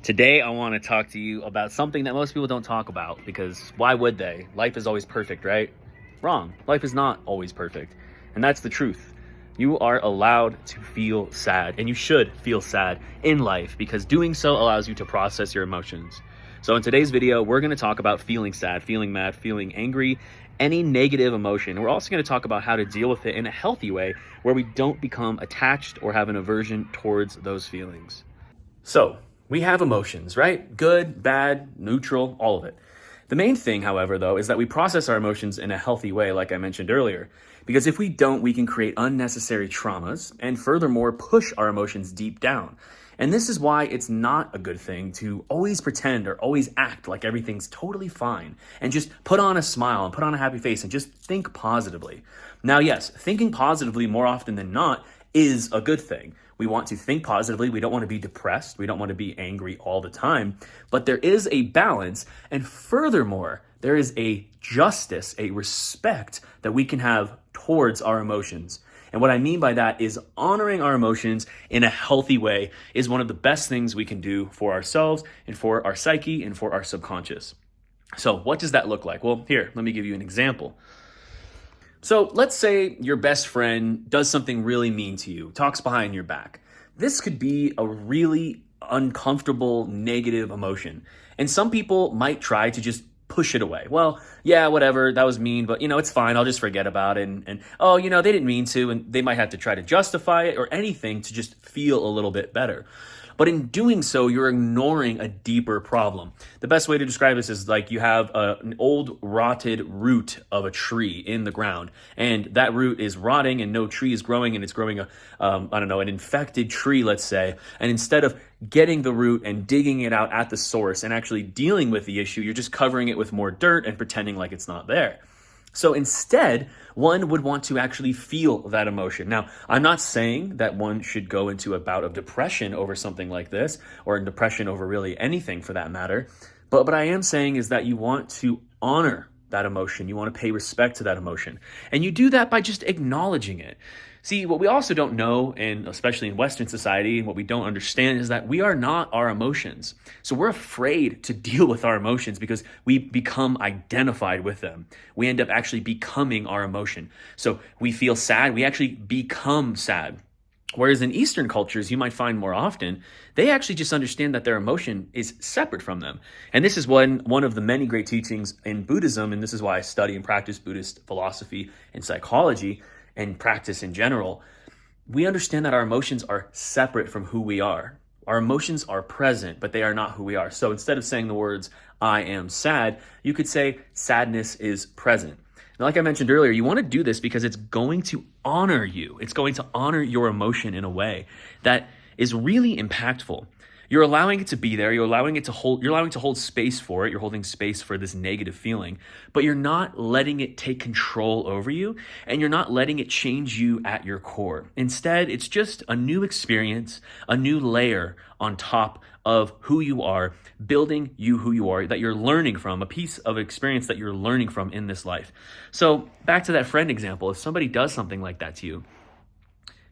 Today, I want to talk to you about something that most people don't talk about because why would they? Life is always perfect, right? Wrong. Life is not always perfect. And that's the truth. You are allowed to feel sad, and you should feel sad in life because doing so allows you to process your emotions. So in today's video, we're going to talk about feeling sad, feeling mad, feeling angry, any negative emotion. We're also going to talk about how to deal with it in a healthy way where we don't become attached or have an aversion towards those feelings. So, we have emotions, right? Good, bad, neutral, all of it. The main thing, however, though, is that we process our emotions in a healthy way, like I mentioned earlier. Because if we don't, we can create unnecessary traumas and furthermore push our emotions deep down. And this is why it's not a good thing to always pretend or always act like everything's totally fine and just put on a smile and put on a happy face and just think positively. Now, yes, thinking positively more often than not is a good thing. We want to think positively. We don't want to be depressed. We don't want to be angry all the time. But there is a balance. And furthermore, there is a justice, a respect that we can have towards our emotions. And what I mean by that is honoring our emotions in a healthy way is one of the best things we can do for ourselves and for our psyche and for our subconscious. So what does that look like? Well, here, let me give you an example. So let's say your best friend does something really mean to you, talks behind your back. This could be a really uncomfortable, negative emotion. And some people might try to just push it away. Well, yeah, whatever, that was mean, but it's fine. I'll just forget about it. And oh, they didn't mean to, and they might have to try to justify it or anything to just feel a little bit better. But in doing so, you're ignoring a deeper problem. The best way to describe this is like you have an old rotted root of a tree in the ground, and that root is rotting and no tree is growing, and it's growing an infected tree, let's say. And instead of getting the root and digging it out at the source and actually dealing with the issue, you're just covering it with more dirt and pretending like it's not there. So instead, one would want to actually feel that emotion. Now, I'm not saying that one should go into a bout of depression over something like this, or depression over really anything for that matter. But what I am saying is that you want to honor that emotion. You want to pay respect to that emotion. And you do that by just acknowledging it. See, what we also don't know, and especially in Western society, and what we don't understand is that we are not our emotions. So we're afraid to deal with our emotions because we become identified with them. We end up actually becoming our emotion. So we feel sad, we actually become sad. Whereas in Eastern cultures, you might find more often, they actually just understand that their emotion is separate from them. And this is one of the many great teachings in Buddhism, and this is why I study and practice Buddhist philosophy and psychology, and practice in general. We understand that our emotions are separate from who we are. Our emotions are present, but they are not who we are. So instead of saying the words, I am sad, you could say sadness is present. Now, like I mentioned earlier, you want to do this because it's going to honor you. It's going to honor your emotion in a way that is really impactful. You're allowing it to be there. You're allowing to hold space for it. You're holding space for this negative feeling, but you're not letting it take control over you, and you're not letting it change you at your core. Instead, it's just a new experience, a new layer on top of who you are, building you who you are, that you're learning from, a piece of experience that you're learning from in this life. So back to that friend example, if somebody does something like that to you,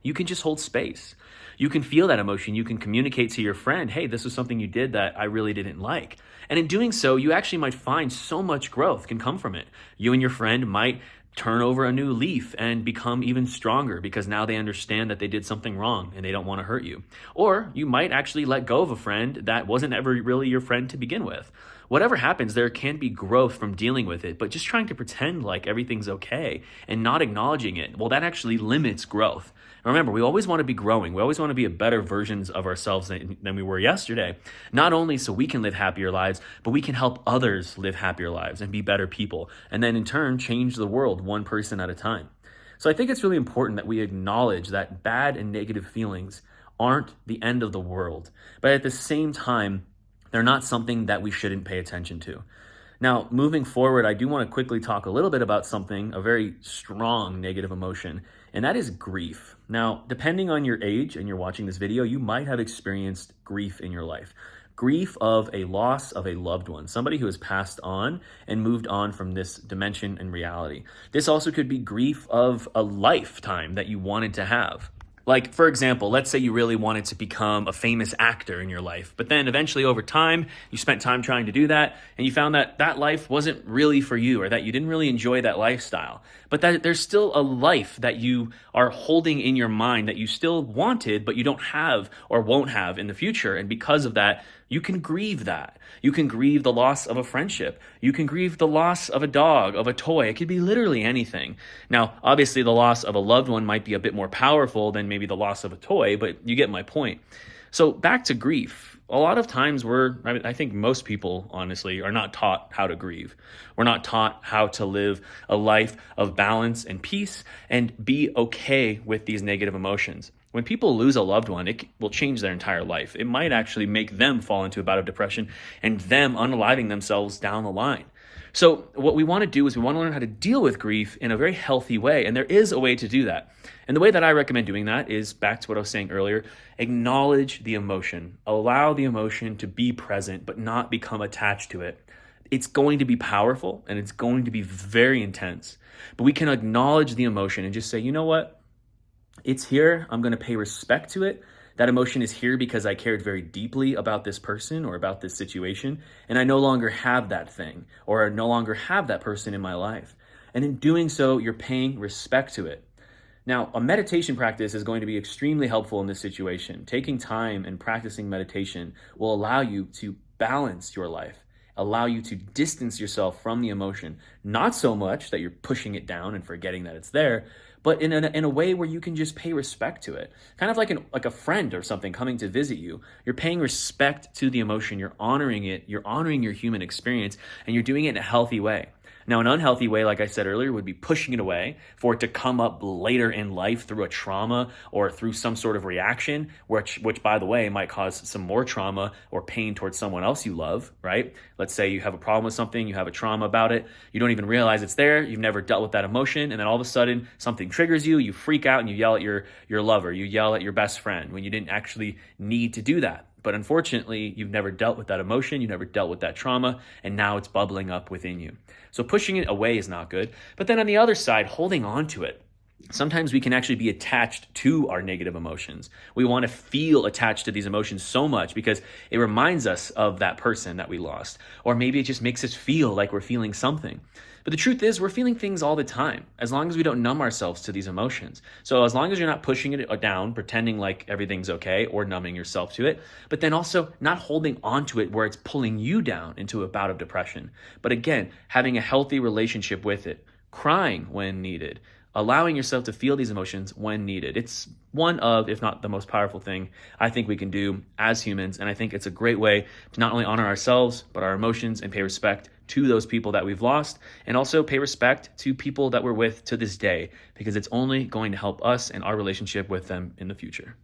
you can just hold space. You can feel that emotion. You can communicate to your friend, hey, this was something you did that I really didn't like. And in doing so, you actually might find so much growth can come from it. You and your friend might turn over a new leaf and become even stronger because now they understand that they did something wrong and they don't want to hurt you. Or you might actually let go of a friend that wasn't ever really your friend to begin with. Whatever happens, there can be growth from dealing with it, but just trying to pretend like everything's okay and not acknowledging it, well, that actually limits growth. Remember, we always want to be growing. We always want to be better versions of ourselves than we were yesterday. Not only so we can live happier lives, but we can help others live happier lives and be better people. And then in turn, change the world one person at a time. So I think it's really important that we acknowledge that bad and negative feelings aren't the end of the world. But at the same time, they're not something that we shouldn't pay attention to. Now, moving forward, I do want to quickly talk a little bit about something, a very strong negative emotion, and that is grief. Now, depending on your age and you're watching this video, you might have experienced grief in your life. Grief of a loss of a loved one, somebody who has passed on and moved on from this dimension and reality. This also could be grief of a lifetime that you wanted to have. Like, for example, let's say you really wanted to become a famous actor in your life, but then eventually over time, you spent time trying to do that, and you found that that life wasn't really for you, or that you didn't really enjoy that lifestyle. But that there's still a life that you are holding in your mind that you still wanted, but you don't have or won't have in the future. And because of that, you can grieve that. You can grieve the loss of a friendship. You can grieve the loss of a dog, of a toy. It could be literally anything. Now, obviously, the loss of a loved one might be a bit more powerful than maybe the loss of a toy, but you get my point. So back to grief. A lot of times I think most people, honestly, are not taught how to grieve. We're not taught how to live a life of balance and peace and be okay with these negative emotions. When people lose a loved one, it will change their entire life. It might actually make them fall into a bout of depression and them unaliving themselves down the line. So what we want to do is we want to learn how to deal with grief in a very healthy way. And there is a way to do that. And the way that I recommend doing that is back to what I was saying earlier, acknowledge the emotion, allow the emotion to be present, but not become attached to it. It's going to be powerful and it's going to be very intense, but we can acknowledge the emotion and just say, you know what? It's here. I'm going to pay respect to it. That emotion is here because I cared very deeply about this person or about this situation, and I no longer have that thing or no longer have that person in my life. And in doing so, you're paying respect to it. Now, a meditation practice is going to be extremely helpful in this situation. Taking time and practicing meditation will allow you to balance your life, allow you to distance yourself from the emotion, not so much that you're pushing it down and forgetting that it's there, but in a way where you can just pay respect to it. Kind of like a friend or something coming to visit you. You're paying respect to the emotion, you're honoring it, you're honoring your human experience, and you're doing it in a healthy way. Now, an unhealthy way, like I said earlier, would be pushing it away for it to come up later in life through a trauma or through some sort of reaction, which by the way, might cause some more trauma or pain towards someone else you love, right? Let's say you have a problem with something, you have a trauma about it, you don't even realize it's there, you've never dealt with that emotion, and then all of a sudden something triggers you, you freak out and you yell at your lover, you yell at your best friend when you didn't actually need to do that. But unfortunately, you've never dealt with that emotion, you've never dealt with that trauma, and now it's bubbling up within you. So pushing it away is not good. But then on the other side, holding on to it. Sometimes we can actually be attached to our negative emotions. We want to feel attached to these emotions so much because it reminds us of that person that we lost. Or maybe it just makes us feel like we're feeling something. But the truth is, we're feeling things all the time, as long as we don't numb ourselves to these emotions. So as long as you're not pushing it down, pretending like everything's okay, or numbing yourself to it, but then also not holding on to it where it's pulling you down into a bout of depression. But again, having a healthy relationship with it, crying when needed, allowing yourself to feel these emotions when needed. It's one of, if not the most powerful thing I think we can do as humans. And I think it's a great way to not only honor ourselves, but our emotions, and pay respect to those people that we've lost, and also pay respect to people that we're with to this day, because it's only going to help us and our relationship with them in the future.